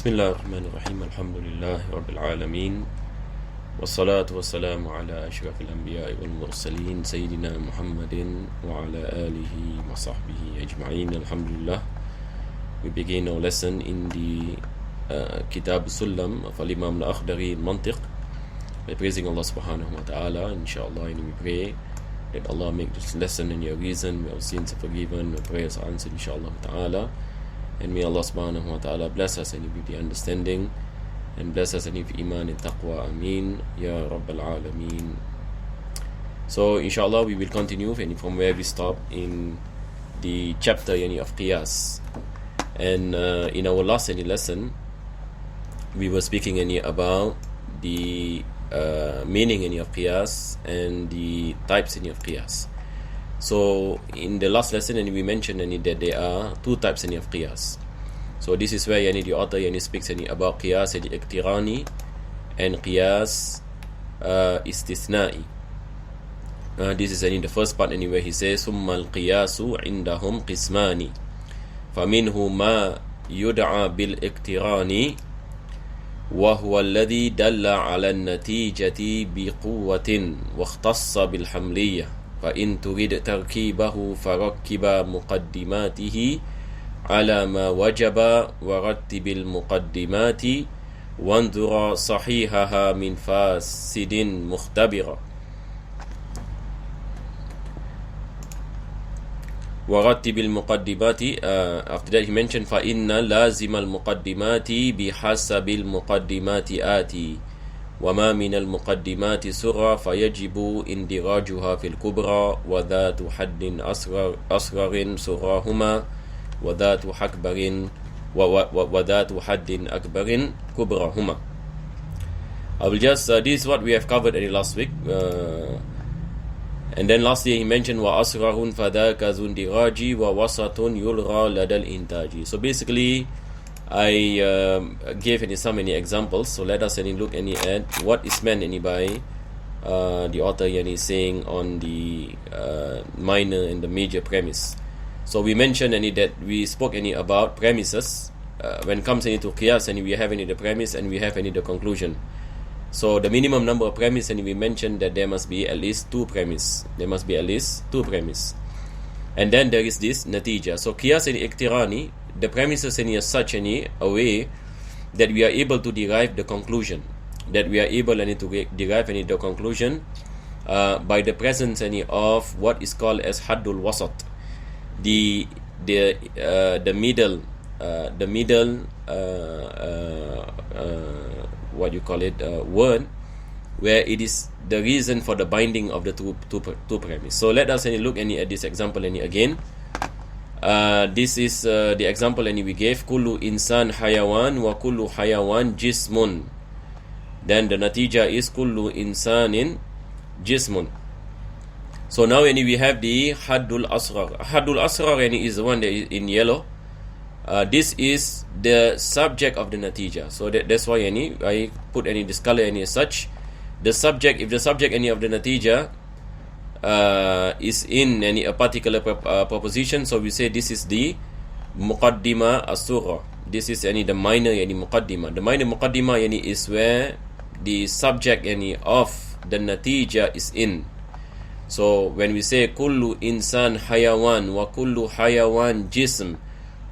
بسم الله الرحمن الرحيم الحمد لله رب العالمين والصلاة والسلام على أشرف الأنبياء والمرسلين سيدنا محمد وعلى آله وصحبه أجمعين. Alhamdulillah, we begin our lesson in the Kitab Sullam of Imam al-Akhdari Mantiq by praising Allah subhanahu wa ta'ala. Inshallah, and we pray that Allah make this lesson and your reason, may our sins are forgiven, our prayers are answered inshallah ta'ala. And may Allah subhanahu wa ta'ala bless us and with the understanding, and bless us and with iman and taqwa. Ameen Ya Rabbal Alameen. So inshallah we will continue from where we stopped in the chapter of Qiyas. And in our last lesson we were speaking about the meaning of Qiyas and the types of Qiyas. So in the last lesson we mentioned that there are two types of Qiyas. So this is where the author speaks about Qiyas al-Iqtirani and Qiyas Istithna'i. This is in the first part where he says ثُمَّ الْقِيَاسُ عِنْدَهُمْ قِسْمَانِ فَمِنْهُ مَا يُدْعَى بِالْإِقْتِرَانِ وهو الذي دل على النتيجة بقوة واختص بالحملية فإن تريد تركيبه فركب مقدماته على ما وجب ورتب المقدمات وانظر صحيحها من فاسد مختبرا ورتب المقدمات. After that he mentioned فإن لازم المقدمات بحسب المقدمات آتي وما من المقدمات سرى فيجب اندراجها في الكبرى وذات حد أصغر سراهما وذات حد أكبر كبرهما. I will just this is what we have covered in the last week, and then last year he mentioned وأصغر فذاك ذو اندراج ووسط يلغى لدى الإنتاج. So basically I gave some examples. So let us look at what is meant by the author saying on the minor and the major premise. So we mentioned that we spoke about premises. When it comes to Qiyas, we have the premise and we have the conclusion. So the minimum number of premises, and we mentioned that there must be at least two premises. And then there is this natija. So Qiyas and Iqtirani, the premises in such a way that we are able to derive the conclusion. By the presence of what is called as Haddul Wasat, the middle what you call it word, where it is the reason for the binding of the two premises. So let us look at this example again. This is the example we gave. Kullu insan hayawan wa kullu hayawan jismun. Then the natija is kullu insanin jismun. So now we have the Haddul Asghar. Haddul Asghar is the one that is in yellow. This is the subject of the natija. So that's why I put this color as such. The subject, if the subject of the natija is in a particular proposition, so we say this is the Muqaddima As-Surah. This is the minor Muqaddima. The minor Muqaddima is where the subject of the natija is in. So when we say kullu insan hayawan wa kullu hayawan jism,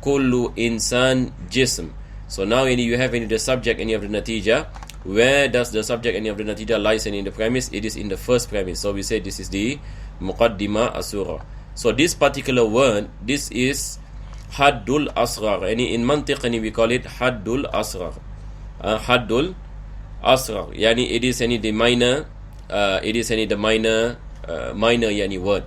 kullu insan jism. So now you have the subject of the natija. Where does the subject of the natija lies in the premise? It is in the first premise. So we say this is the Muqaddima As-Surah. So this particular word, this is Haddul Asghar. In Mantiq we call it Haddul Asghar. Haddul Asghar. It is the minor. Minor word.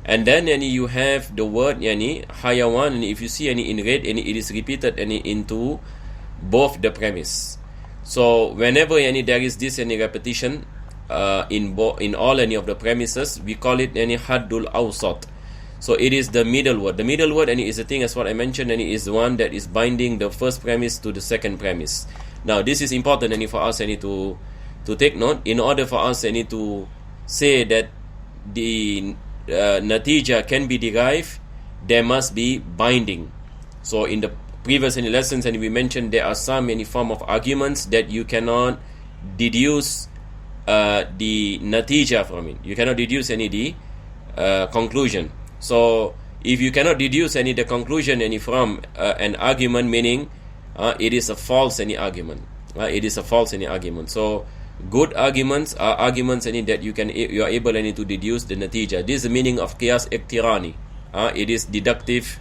And then you have the word hayawan, and if you see in red, it is repeated into both the premise. So whenever there is this repetition in all of the premises, we call it Haddul Awsat. So it is the middle word. The middle word is the thing as what I mentioned, and it is the one that is binding the first premise to the second premise. Now this is important for us to take note. In order for us to say that the natija can be derived, there must be binding. So in the previous any lessons, and we mentioned there are some any form of arguments that you cannot deduce the natija from it. You cannot deduce any the conclusion. So if you cannot deduce any the conclusion any from an argument, meaning it is a false any argument. It is a false any argument. So good arguments are arguments any that you are able any to deduce the natija. This is the meaning of qiyas iqtirani. It is deductive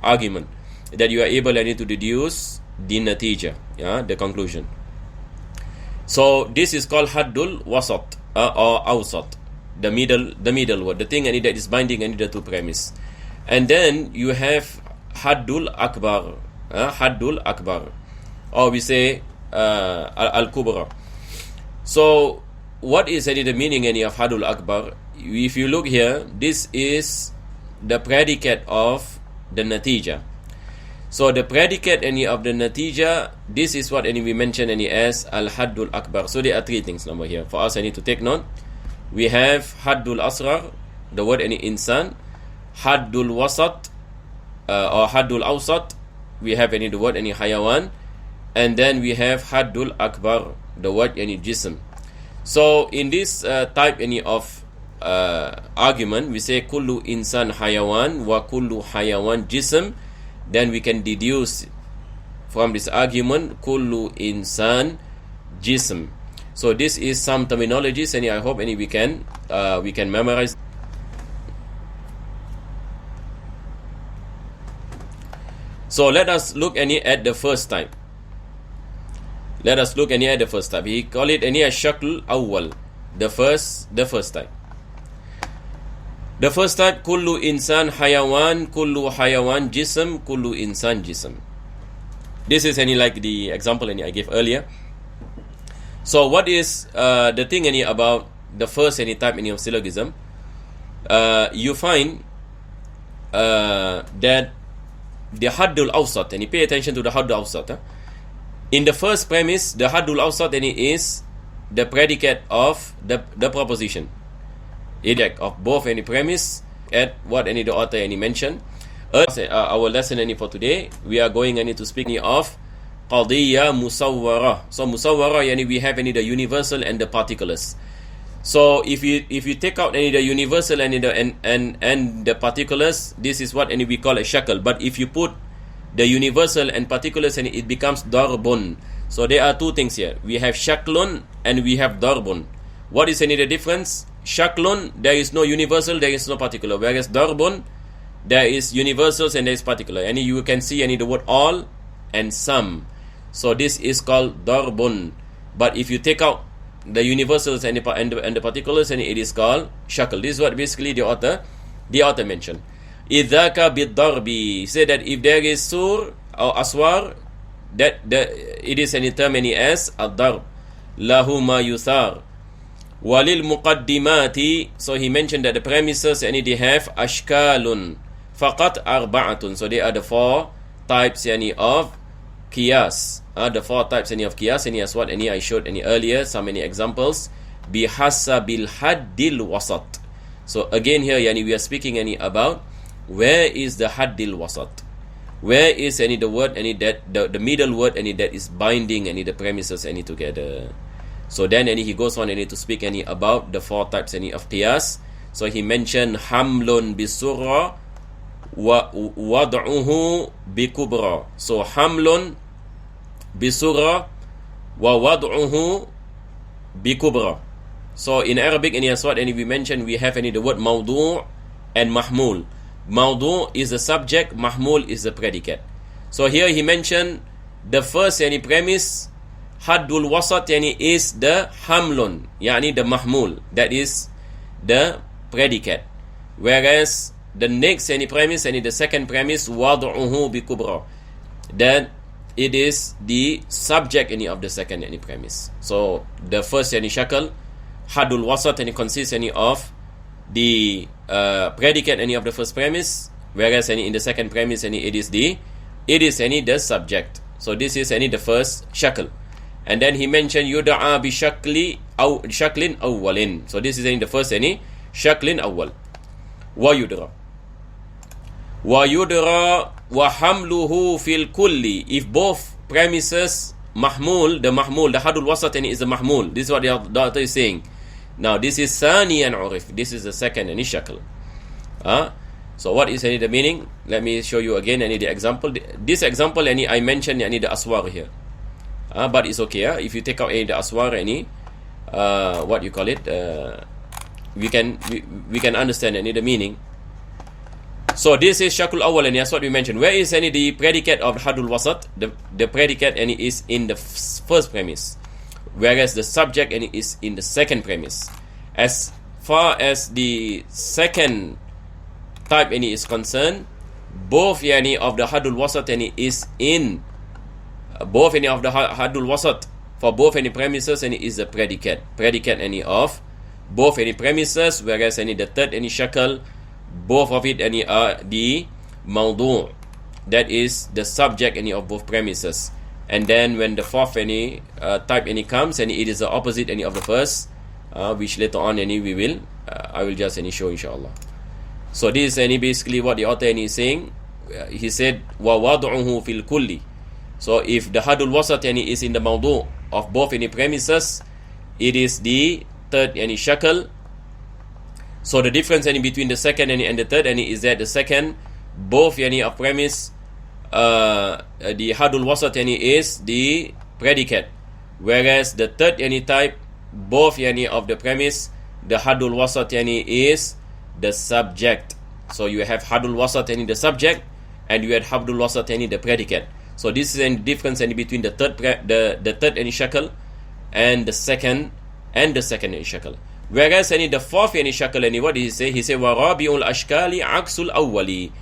argument that you are able any to deduce the natija, the conclusion. So this is called haddul wasat or awsat, the middle word, the thing any that is binding any the two premise. And then you have haddul akbar, haddul akbar, or we say al kubra. So what is any the meaning any of haddul akbar? If you look here, this is the predicate of the natija. So the predicate any of the natija, this is what any we mention any as al haddul akbar. So there are three things number here for us. I need to take note. We have haddul asrar, the word any insan, haddul wasat or haddul awsat. We have any the word any hayawan, and then we have haddul akbar, the word any jism. So in this type any of argument, we say kullu insan hayawan wa kullu hayawan jism. Then we can deduce from this argument kullu insan jism. So this is some terminologies, and I hope any we can memorize. So let us look any at the first type. Let us look any at the first type. He call it any shakl awwal, the first type. The first type, kullu insan hayawan, kullu hayawan jism, kullu insan jism. This is any like the example any I gave earlier. So what is the thing any about the first any type any of syllogism? You find that the haddul awsat, and you pay attention to the haddul awsat. In the first premise, the haddul awsat any is the predicate of the proposition. Of both any premise at what any the author any mentioned. Our lesson any for today, we are going any to speak of qadiyya musawwara. So musawwara yani we have any the universal and the particulars. So if you take out any the universal and the particulars, this is what any we call a shakl. But if you put the universal and particulars, and it becomes darbun. So there are two things here. We have shaklun and we have darbun. What is any the difference? Shaklun, there is no universal, there is no particular. Whereas darbun, there is universals and there is particular. And you can see any the word all and some. So this is called darbun. But if you take out the universals and the particulars, and it is called shakl. This is what basically the author mentioned. Idhaka bid-darbi. Say that if there is sur or aswar, that it is any term any as ad-darb. Lahu ma yuthar. Walil muqaddimati. So he mentioned that the premises any they have ashkalun faqat arba'atun. So they are the four types any of qiyas. The four types any of qiyas, any as what any I showed any earlier, some many examples. Bihasabil haddil wasat. So again here yani we are speaking any about where is the haddil wasat. Where is any the word any that the middle word any that is binding any the premises any together. So then any he goes on any to speak any about the four types any of qiyas. So he mentioned hamlun bisurra wa wad'uhu bikubra. So hamlun bisurra wa wad'uhu bikubra. So in Arabic any as what any we mentioned we have any the word mawdu' and mahmul. Mawdu' is the subject, mahmul is the predicate. So here he mentioned the first any premise haddul wasat yani is the hamlun, yani the mahmul, that is the predicate. Whereas the next any premise, any the second premise wad'uhu bi kubra, then it is the subject any of the second any premise. So the first any shakl haddul wasat any consists any of the predicate any of the first premise, whereas any in the second premise any it is any the subject. So this is any the first shakl. And then he mentioned yuda'a bi shaklin awwalin. So this is in the first any shaklin awwal. Wa yudra وحمله في الكل. If both premises mahmul, the hadul wasat is the mahmul. This is what the doctor is saying. Now this is sani and urif. This is the second and shakl. So what is the meaning? Let me show you again the example. This example I mentioned the aswar here. But it's okay. If you take out the aswar what you call it, we can understand the meaning. So this is shakul awal, and that's what we mentioned. Where is the predicate of hadul wasat? The predicate is in the first premise, whereas the subject is in the second premise. As far as the second type is concerned, both of the hadul wasat is in both of the hadul wasat for both premises is the predicate of both premises, whereas the third shakal, both of it are the mawdu', that is the subject of both premises. And then when the fourth type comes, it is the opposite of the first, which later on we will I will just show inshallah. So this is basically what the author is saying. He said wa wad'uhu fil kulli. So if the hadul wasat is in the mawdu' of both premises, it is the third shakal. So the difference between the second and the third is that the second, both of premise, the hadul wasat is the predicate, whereas the third type, both of the premise, the hadul wasat is the subject. So you have hadul wasat the subject, and you have hadul wasat the predicate. So this is the difference between the third shakal and the second shakal. Whereas the fourth shakal, what did he say? He said warabi'ul ashkali aksul awwali.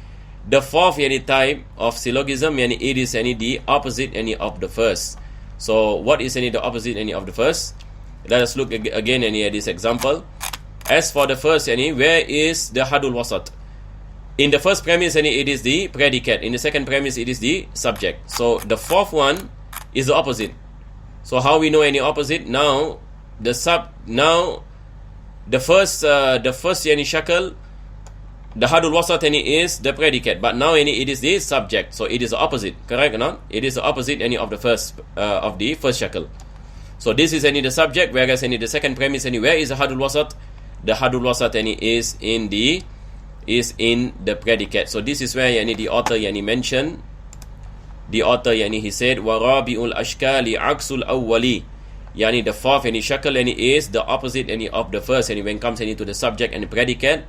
The fourth type of syllogism, it is the opposite of the first. So what is the opposite of the first? Let us look again at this example. As for the first, where is the hadul wasat? In the first premise, it is the predicate. In the second premise, it is the subject. So the fourth one is the opposite. So how we know opposite? Now the first shakal, the hadul wasat is the predicate, but now it is the subject. So it is the opposite, correct or not? It is the opposite of the first shakal. So this is the subject, whereas the second premise, where is the hadul wasat? The hadul wasat is in the predicate. So this is where the author mentioned. The author he said warabi'ul ashkali aksul awwali. The fourth shakal is the opposite of the first, when it comes to the subject and the predicate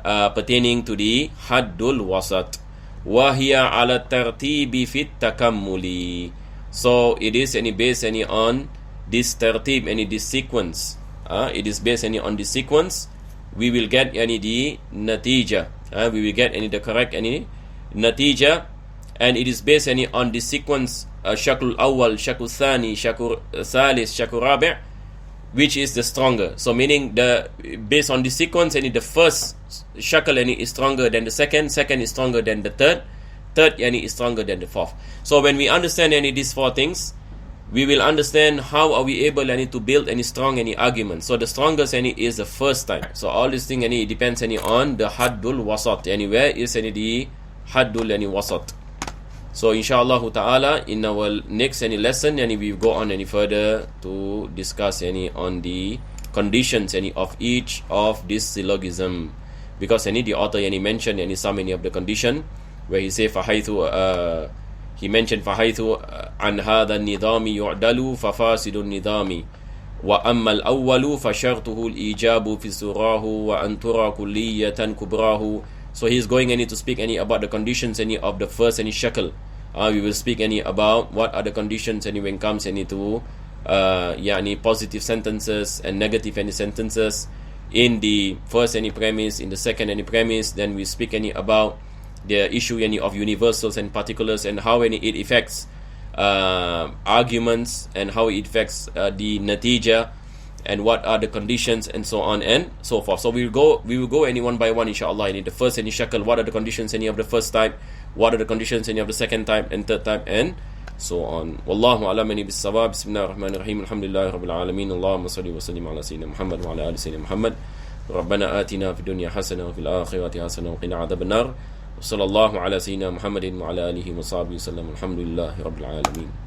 pertaining to the haddul wasat. Wahiya ala tartibi fit takammuli. So it is based on this tartib, this sequence. It is based on the sequence. We will get the natija. We will get the correct natija, and it is based on the sequence shakul awal, shakul thani, shakul thalis, shakul rabi', which is the stronger. So meaning based on the sequence, the first shakal is stronger than the second is stronger than the third is stronger than the fourth. So when we understand these four things, we will understand how are we able to build strong argument. So the strongest is the first type. So all these things it depends on the haddul wasat. Where is the haddul wasat? So inshallah ta'ala, in our next lesson, we will go on further to discuss on the conditions of each of this syllogism, because the author mentioned some of the condition, where he say he mentioned فحيث عن هذا النظام يعدل ففاسد النظام وأما الأول فشرطه الإيجاب في سراه وأن ترى كلية كبراه. So he is going to speak about the conditions of the first shakal. We will speak about what are the conditions when it comes to positive sentences and negative sentences in the first premise, in the second premise. Then we speak about the issue of universals and particulars, and how it affects arguments, and how it affects the natija, and what are the conditions, and so on and so forth. So we will go one by one inshallah. In the first shakal, what are the conditions of the first type, what are the conditions of the second type and third type, and so on. Wallahu a'lam bis-sawab. Bismillahir rahmanir rahim. Alhamdulillahi rabbil alamin. Allahumma salli wa sallim ala sayyidina Muhammad wa ala ali sayyidina Muhammad. ربنا آتنا في الدنيا حسنة وفي الآخرة حسنة وقنا عذاب النار. Sallallahu ala sayyidina Muhammadin wa ala alihi wa sahbihi wasallam. Alhamdulillahi rabbil alamin.